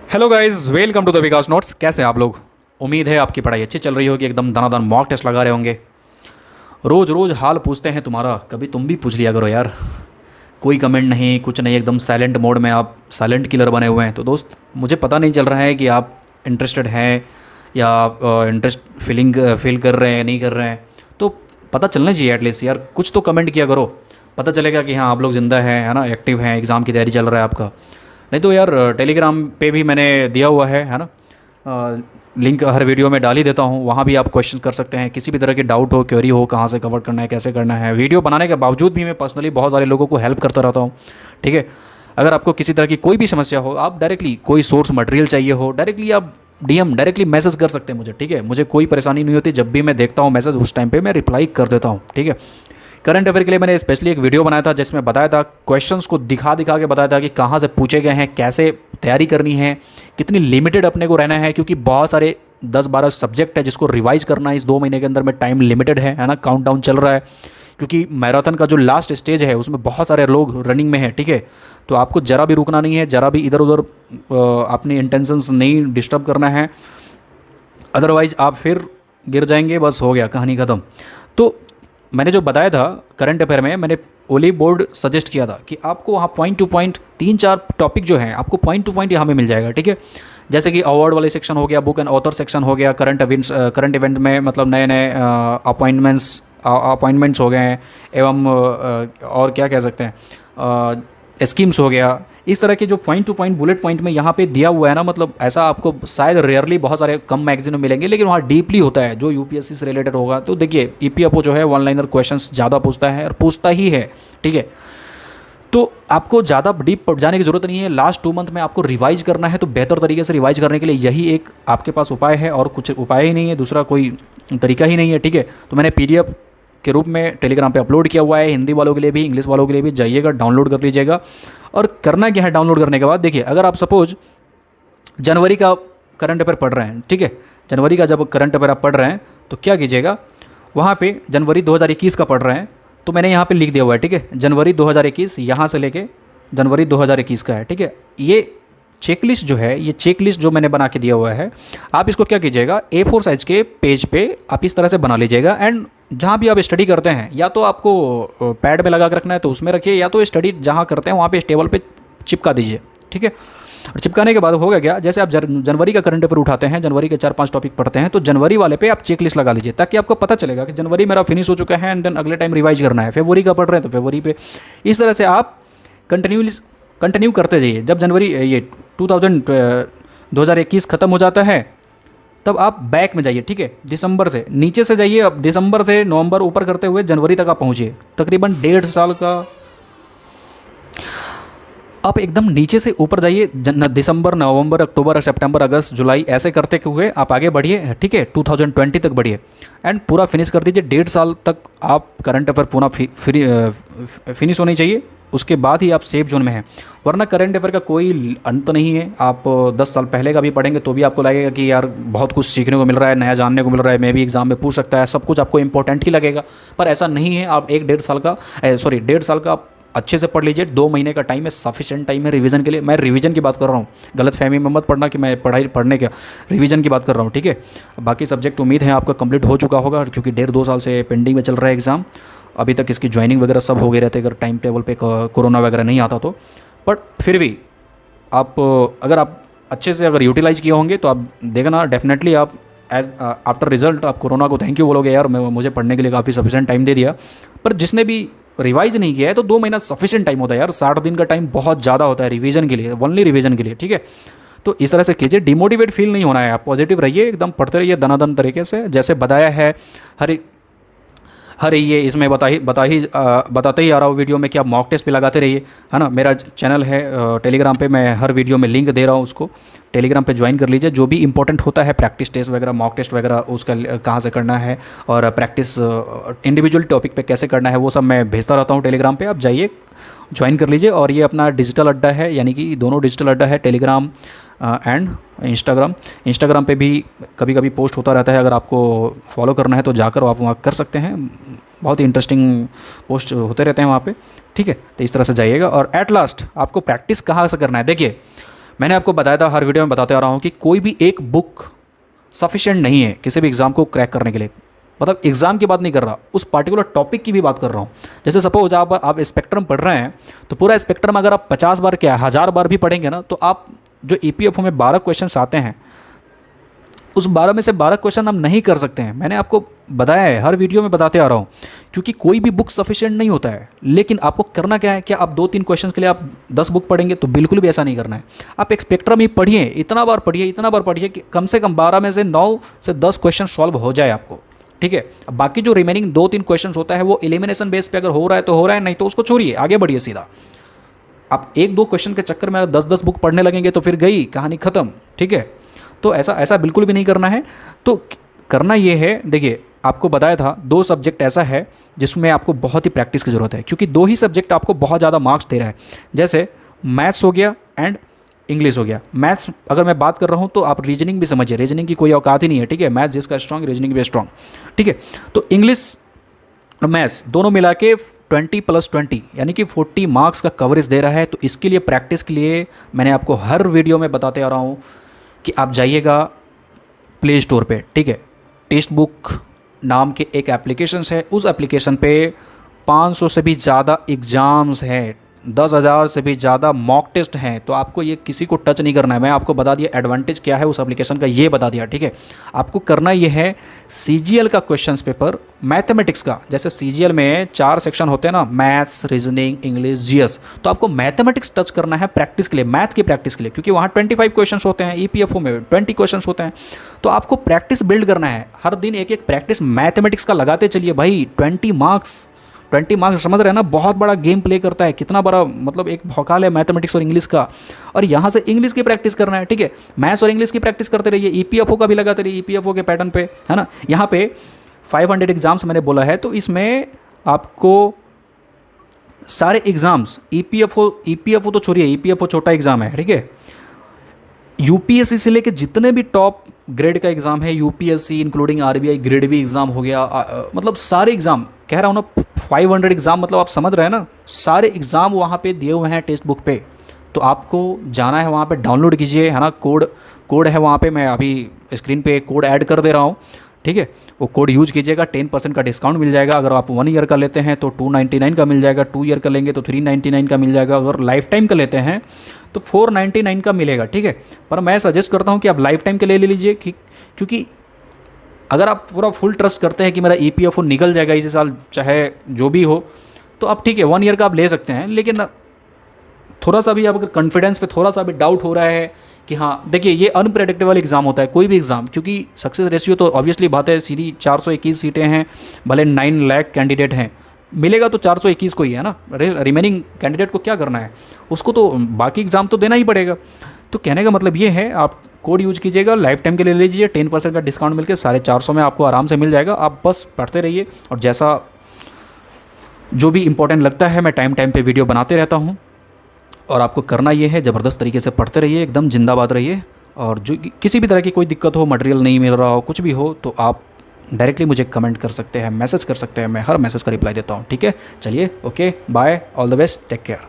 Hello guys, welcome to the Vikas notes. कैसे हैं आप लोग? उम्मीद है आपकी पढ़ाई अच्छी चल रही होगी, एकदम दनादन मॉक टेस्ट लगा रहे होंगे। रोज़ रोज़ हाल पूछते हैं तुम्हारा, कभी तुम भी पूछ लिया करो यार। कोई कमेंट नहीं, कुछ नहीं, एकदम साइलेंट मोड में आप साइलेंट किलर बने हुए हैं। तो दोस्त, मुझे पता नहीं चल रहा है कि आप इंटरेस्टेड हैं या आप इंटरेस्ट फील कर रहे हैं, नहीं कर रहे हैं। तो पता चलना चाहिए एटलीस्ट यार, कुछ तो कमेंट किया करो, पता चलेगा कि हाँ आप लोग ज़िंदा हैं, है ना, एक्टिव हैं, एग्ज़ाम की तैयारी चल रहा है आपका। नहीं तो यार टेलीग्राम पे भी मैंने दिया हुआ है ना, लिंक हर वीडियो में डाल ही देता हूँ। वहाँ भी आप क्वेश्चन कर सकते हैं, किसी भी तरह की डाउट हो, क्वेरी हो, कहाँ से कवर करना है, कैसे करना है। वीडियो बनाने के बावजूद भी मैं पर्सनली बहुत सारे लोगों को हेल्प करता रहता हूँ। ठीक है, अगर आपको किसी तरह की कोई भी समस्या हो, आप डायरेक्टली कोई सोर्स मटेरियल चाहिए हो, डायरेक्टली आप डीएम डायरेक्टली मैसेज कर सकते हैं मुझे। ठीक है, मुझे कोई परेशानी नहीं होती, जब भी मैं देखता हूँ मैसेज उस टाइम पे मैं रिप्लाई कर देता हूँ। ठीक है, करंट अफेयर के लिए मैंने स्पेशली एक वीडियो बनाया था जिसमें बताया था, क्वेश्चंस को दिखा दिखा के बताया था कि कहाँ से पूछे गए हैं, कैसे तैयारी करनी है, कितनी लिमिटेड अपने को रहना है, क्योंकि बहुत सारे 10-12 सब्जेक्ट है जिसको रिवाइज करना है इस 2 महीने के अंदर में। टाइम लिमिटेड है ना, काउंटडाउन चल रहा है, क्योंकि मैराथन का जो लास्ट स्टेज है उसमें बहुत सारे लोग रनिंग में है। ठीक है, तो आपको ज़रा भी रुकना नहीं है, ज़रा भी इधर उधर अपनी इंटेंशंस नहीं डिस्टर्ब करना है, अदरवाइज आप फिर गिर जाएंगे, बस हो गया, कहानी ख़त्म। तो मैंने जो बताया था करंट अफेयर में, मैंने ओली बोर्ड सजेस्ट किया था कि आपको वहाँ पॉइंट टू पॉइंट 3-4 टॉपिक जो हैं आपको पॉइंट टू पॉइंट यहाँ में मिल जाएगा। ठीक है, जैसे कि अवार्ड वाले सेक्शन हो गया, बुक एंड ऑथर सेक्शन हो गया, करंट इवेंट में मतलब नए नए अपॉइंटमेंट्स हो गए हैं, एवं और क्या कह सकते हैं, स्कीम्स हो गया। इस तरह के जो point two point bullet point में यहाँ पे दिया हुआ है ना, मतलब ऐसा आपको शायद रेयरली बहुत सारे कम मैगजीन में मिलेंगे, लेकिन वहाँ डीपली होता है जो यूपीएससी से रिलेटेड होगा। तो देखिए, ईपीएफओ जो है वन लाइनर क्वेश्चंस ज़्यादा पूछता है और पूछता ही है। ठीक है, तो आपको ज़्यादा डीप जाने की ज़रूरत नहीं है। लास्ट 2 मंथ में आपको रिवाइज करना है, तो बेहतर तरीके से रिवाइज करने के लिए यही एक आपके पास उपाय है, और कुछ उपाय ही नहीं है, दूसरा कोई तरीका ही नहीं है। ठीक है, तो मैंने पीडीएफ के रूप में टेलीग्राम पे अपलोड किया हुआ है, हिंदी वालों के लिए भी, इंग्लिश वालों के लिए भी। जाइएगा, डाउनलोड कर लीजिएगा। और करना क्या है डाउनलोड करने के बाद, देखिए, अगर आप सपोज जनवरी का करंट अफेयर पढ़ रहे हैं, ठीक है, जनवरी का जब करंट अफेयर आप पढ़ रहे हैं तो क्या कीजिएगा, वहाँ पे जनवरी 2021 का पढ़ रहे हैं तो मैंने यहाँ पे लिख दिया हुआ है। ठीक है, जनवरी 2021 यहाँ से लेके जनवरी 2021 का है। ठीक है, ये चेकलिस्ट जो है, ये चेकलिस्ट जो मैंने बना के दिया हुआ है, आप इसको क्या कीजिएगा, A4 साइज़ के पेज पे आप इस तरह से बना लीजिएगा। एंड जहाँ भी आप स्टडी करते हैं, या तो आपको पैड में लगा कर रखना है तो उसमें रखिए, या तो स्टडी जहाँ करते हैं वहाँ पे इस टेबल पे चिपका दीजिए। ठीक है, और चिपकाने के बाद होगा क्या, जैसे आप जनवरी का करंट अफेयर उठाते हैं, जनवरी के 4-5 टॉपिक पढ़ते हैं, तो जनवरी वाले पे आप चेक लिस्ट लगा लीजिए, ताकि आपको पता चलेगा कि जनवरी मेरा फिनिश हो चुका है एंड देन अगले टाइम रिवाइज करना है। फरवरी का पढ़ रहे हैं तो फरवरी पे। इस तरह से आप कंटिन्यू करते जाइए। जब जनवरी ये 2021 ख़त्म हो जाता है, तब आप बैक में जाइए। ठीक है, दिसंबर से नीचे से जाइए, अब दिसंबर से नवंबर ऊपर करते हुए जनवरी तक आप पहुँचिए। तकरीबन 1.5 साल का आप एकदम नीचे से ऊपर जाइए, दिसंबर, नवंबर, अक्टूबर, सितंबर, अगस्त, जुलाई, ऐसे करते हुए आप आगे बढ़िए। ठीक है, 2020 तक बढ़िए एंड पूरा फिनिश कर दीजिए। 1.5 साल तक आप करंट अफेयर पूरा फिनिश होनी चाहिए, उसके बाद ही आप सेफ जोन में हैं। वरना करंट अफेयर का कोई अंत नहीं है। आप 10 साल पहले का भी पढ़ेंगे तो भी आपको लगेगा कि यार बहुत कुछ सीखने को मिल रहा है, नया जानने को मिल रहा है, मे भी एग्जाम में पूछ सकता है, सब कुछ आपको इंपॉर्टेंट ही लगेगा। पर ऐसा नहीं है। आप 1.5 साल का अच्छे से पढ़ लीजिए। 2 महीने का टाइम है, सफिशिएंट टाइम है रिवीजन के लिए। मैं रिवीजन की बात कर रहा हूँ, गलत फहमी में मत पढ़ना कि मैं पढ़ने का, रिवीजन की बात कर रहा हूँ। ठीक है, बाकी सब्जेक्ट उम्मीद है आपका कंप्लीट हो चुका होगा, क्योंकि 1.5-2 साल से पेंडिंग में चल रहा है एग्ज़ाम। अभी तक इसकी ज्वाइनिंग वगैरह सब हो गए रहते अगर टाइम टेबल पे कोरोना वगैरह नहीं आता तो। बट फिर भी आप अगर आप अच्छे से अगर यूटिलाइज़ किए होंगे तो आप देखना, डेफिनेटली आप एज आफ्टर रिजल्ट आप कोरोना को थैंक यू बोलोगे, यार मुझे पढ़ने के लिए काफ़ी सफिशिएंट टाइम दे दिया। पर जिसने भी रिवाइज नहीं किया है तो 2 महीना सफिशिएंट टाइम होता है यार। 60 दिन का टाइम बहुत ज़्यादा होता है रिवीजन के लिए, ओनली रिवीजन के लिए। ठीक है, तो इस तरह से कीजिए, डिमोटिवेट फील नहीं होना है, आप पॉजिटिव रहिए, एकदम पढ़ते रहिए दनादन तरीके से, जैसे बताया है। हर ये इसमें बताते ही आ रहा हूँ वीडियो में कि आप मॉक टेस्ट भी लगाते रहिए, है ना। मेरा चैनल है टेलीग्राम पे, मैं हर वीडियो में लिंक दे रहा हूँ, उसको टेलीग्राम पे ज्वाइन कर लीजिए। जो भी इंपॉर्टेंट होता है, प्रैक्टिस टेस्ट वगैरह, मॉक टेस्ट वगैरह, उसका कहाँ से करना है और प्रैक्टिस इंडिविजुअल टॉपिक पे कैसे करना है, वो सब मैं भेजता रहता हूँ टेलीग्राम पे। आप जाइए, ज्वाइन कर लीजिए। और ये अपना डिजिटल अड्डा है, यानी कि दोनों डिजिटल अड्डा है, टेलीग्राम एंड इंस्टाग्राम पे भी कभी कभी पोस्ट होता रहता है। अगर आपको फॉलो करना है तो जाकर आप वहाँ कर सकते हैं, बहुत ही इंटरेस्टिंग पोस्ट होते रहते हैं वहाँ पे। ठीक है, तो इस तरह से जाइएगा। और एट लास्ट आपको प्रैक्टिस कहाँ से करना है, देखिए मैंने आपको बताया था, हर वीडियो में बताते आ रहा हूँ कि कोई भी एक बुक सफिशिएंट नहीं है किसी भी एग्ज़ाम को क्रैक करने के लिए। मतलब एग्ज़ाम की बात नहीं कर रहा, उस पार्टिकुलर टॉपिक की भी बात कर रहा हूँ। जैसे सपोज आप स्पेक्ट्रम पढ़ रहे हैं, तो पूरा स्पेक्ट्रम अगर आप 50 बार क्या 1000 बार भी पढ़ेंगे ना, तो आप जो EPFO में 12 क्वेश्चन आते हैं, उस 12 में से 12 क्वेश्चन हम नहीं कर सकते हैं। मैंने आपको बताया है, हर वीडियो में बताते आ रहा हूँ, क्योंकि कोई भी बुक सफिशिएंट नहीं होता है। लेकिन आपको करना क्या है, क्या आप 2-3 क्वेश्चन के लिए आप 10 बुक पढ़ेंगे? तो बिल्कुल भी ऐसा नहीं करना है। आप एक स्पेक्ट्रम ही पढ़िए, इतना बार पढ़िए कि कम से कम 12 में से 9 से 10 क्वेश्चन सॉल्व हो जाए आपको, ठीक है। अब बाकी जो रिमेनिंग 2-3 क्वेश्चन होता है वो एलिमिनेशन बेस पे अगर हो रहा है तो हो रहा है, नहीं तो उसको छोड़िए, आगे बढ़िए सीधा। आप 1-2 क्वेश्चन के चक्कर में 10-10 बुक पढ़ने लगेंगे तो फिर गई कहानी ख़त्म, ठीक है। तो ऐसा बिल्कुल भी नहीं करना है। तो करना ये है, देखिए आपको बताया था 2 सब्जेक्ट ऐसा है जिसमें आपको बहुत ही प्रैक्टिस की ज़रूरत है, क्योंकि 2 ही सब्जेक्ट आपको बहुत ज़्यादा मार्क्स दे रहा है। जैसे मैथ्स हो गया एंड इंग्लिश हो गया। मैथ्स अगर मैं बात कर रहा हूँ तो आप रीजनिंग भी समझिए, रीजनिंग की कोई औकात ही नहीं है, ठीक है। मैथ्स जिसका स्ट्रॉन्ग, रीजनिंग भी स्ट्रॉन्ग, ठीक है। तो इंग्लिश और मैथ्स दोनों मिला के 20+20 यानी कि 40 मार्क्स का कवरेज दे रहा है। तो इसके लिए प्रैक्टिस के लिए मैंने आपको हर वीडियो में बताते आ रहा हूँ कि आप जाइएगा प्ले स्टोर पे, ठीक है। टेक्स्ट बुक नाम के एक एप्लीकेशन है, उस एप्लीकेशन पे 500 से भी ज़्यादा एग्ज़ाम्स हैं, 10,000 से भी ज़्यादा मॉक टेस्ट हैं। तो आपको ये किसी को टच नहीं करना है। मैं आपको बता दिया एडवांटेज क्या है उस एप्लीकेशन का, ये बता दिया, ठीक है। आपको करना ये है, CGL का क्वेश्चंस पेपर मैथमेटिक्स का, जैसे CGL में 4 सेक्शन होते हैं ना, मैथ्स, रीजनिंग, इंग्लिश, GS, तो आपको मैथमेटिक्स टच करना है प्रैक्टिस के लिए, मैथ की प्रैक्टिस के लिए, क्योंकि वहाँ 25 क्वेश्चन होते हैं, EPFO में 20 क्वेश्चन होते हैं। तो आपको प्रैक्टिस बिल्ड करना है, हर दिन एक एक प्रैक्टिस मैथमेटिक्स का लगाते चलिए भाई। 20 मार्क्स समझ रहे हैं ना, बहुत बड़ा गेम प्ले करता है, कितना बड़ा मतलब एक भौकाल है मैथमेटिक्स और इंग्लिश का। और यहाँ से इंग्लिश की प्रैक्टिस करना है, ठीक है। मैथ्स और इंग्लिश की प्रैक्टिस करते रहिए, EPFO का भी लगाते रहिए, EPFO के पैटर्न पे, है ना। यहाँ पे 500 एग्जाम्स मैंने बोला है, तो इसमें आपको सारे एग्जाम्स EPFO तो छोड़िए, EPFO छोटा एग्जाम है, ठीक है। UPSC से लेके जितने भी टॉप ग्रेड का एग्ज़ाम है, UPSC इंक्लूडिंग RBI ग्रेड भी एग्ज़ाम हो गया, मतलब सारे एग्ज़ाम कह रहा हूँ ना, 500 एग्ज़ाम, मतलब आप समझ रहे हैं ना, सारे एग्ज़ाम वहाँ पे दिए हुए हैं टेक्स्ट बुक पे। तो आपको जाना है वहाँ पे, डाउनलोड कीजिए, है ना। कोड है वहाँ पे, मैं अभी स्क्रीन पे कोड ऐड कर दे रहा हूँ, ठीक है। वो कोड यूज कीजिएगा, 10% का डिस्काउंट मिल जाएगा। अगर आप 1 ईयर का लेते हैं तो 299 का मिल जाएगा, 2 ईयर का लेंगे तो 399 का मिल जाएगा, अगर लाइफ टाइम का लेते हैं तो 499 का मिलेगा, ठीक है। पर मैं सजेस्ट करता हूँ कि आप लाइफ टाइम के ले लीजिए, क्योंकि अगर आप पूरा फुल ट्रस्ट करते हैं कि मेरा EPFO निकल जाएगा इसी साल, चाहे जो भी हो, तो आप ठीक है 1 ईयर का आप ले सकते हैं। लेकिन थोड़ा सा भी आप अगर कॉन्फिडेंस पे थोड़ा सा भी डाउट हो रहा है कि हाँ, देखिए ये अनप्रेडिक्टेबल एग्ज़ाम होता है, कोई भी एग्ज़ाम, क्योंकि सक्सेस रेशियो तो ऑब्वियसली बात है, सीधी 421 सीटें हैं, भले 9 लाख कैंडिडेट हैं, मिलेगा तो 421 को ही है ना। रिमेनिंग कैंडिडेट को क्या करना है, उसको तो बाकी एग्ज़ाम तो देना ही पड़ेगा। तो कहने का मतलब ये है, आप कोड यूज कीजिएगा, लाइफ टाइम के लिए लीजिए, 10% का डिस्काउंट मिलकर 450 में आपको आराम से मिल जाएगा। आप बस पढ़ते रहिए, और जैसा जो भी इंपॉर्टेंट लगता है मैं टाइम पे वीडियो बनाते रहता हूँ। और आपको करना ये है, ज़बरदस्त तरीके से पढ़ते रहिए, एकदम जिंदाबाद रहिए। और जो किसी भी तरह की कोई दिक्कत हो, मटेरियल नहीं मिल रहा हो, कुछ भी हो, तो आप डायरेक्टली मुझे कमेंट कर सकते हैं, मैसेज कर सकते हैं, मैं हर मैसेज का रिप्लाई देता हूँ, ठीक है। चलिए, okay, bye, all the best, take care.